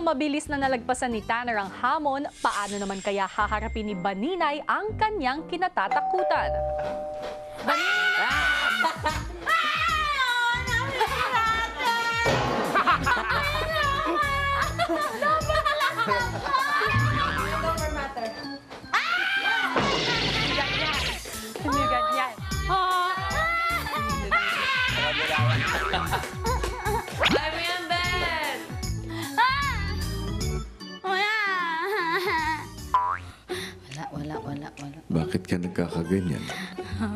Nang mabilis na nalagpasan ni Tanner ang hamon, paano naman kaya haharapin ni Baninay ang kanyang kinatatakutan? Hindi ganyan. Ay, mo yan, Ben! Wala. Bakit ka nagkakaganyan?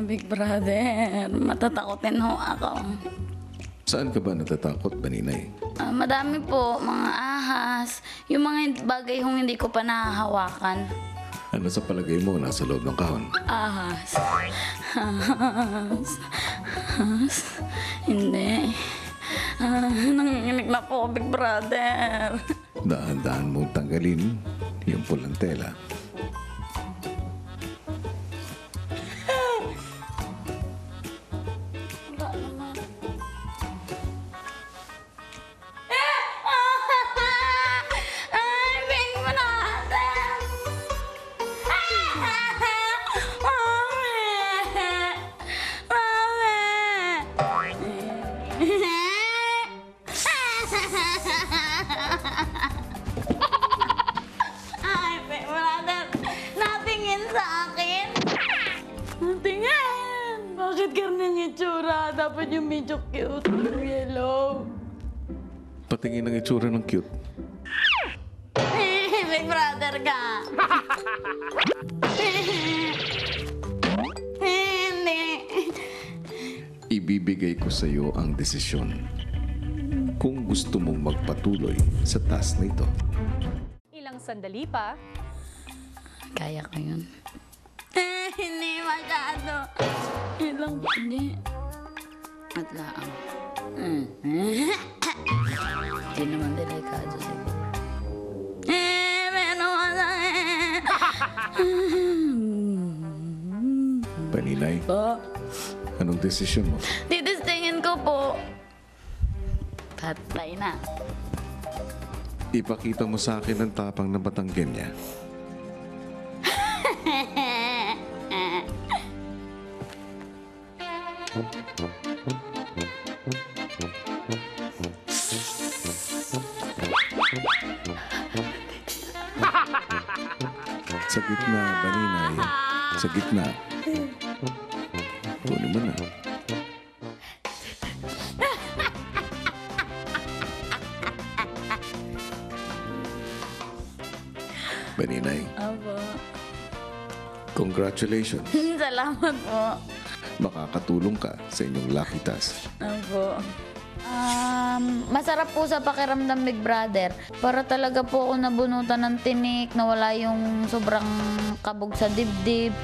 Big brother, matatakotin ho ako. Saan ka ba natatakot, Baninay? Madami po, mga ahas. Yung mga bagay hong hindi ko pa nahahawakan. Ano sa palagay mo nasa loob ng kahon? Ahas. Hindi. Nanginginig na po, big brother. Dahan-dahan mong tanggalin yung pulang tela. Ay, big brother. Ay, big brother. Natingin sa akin. Natingin. Bakit ganyan yung itsura? Dapat yung medyo cute. Yellow. Patingin ang itsura ng cute. Big brother ka. Hindi. Ibibigay ko sa iyo ang desisyon kung gusto mong magpatuloy sa task na ito. Ilang sandali pa, Kaya ko yun. Hindi masyado. Hindi. At laang. Hindi naman delikado siguro. Pero masakit. Baninay, Po, anong desisyon mo? titistingin ko po. Patay na. Ipakita mo sa akin ang tapang na Batanggenya. Sa gitna, Baninay. Sa gitna. Kunin mo na. Baninay, Opo. congratulations. Salamat po. Makakatulong ka sa inyong lucky task. Opo. Masarap po sa pakiramdam, Big Brother. Para talaga po ako nabunutan ng tinik, nawala yung sobrang kabog sa dibdib.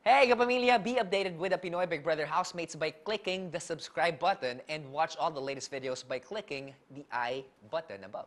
Hey, kapamilya! Be updated with the Pinoy Big Brother housemates by clicking the subscribe button and watch all the latest videos by clicking the I button above.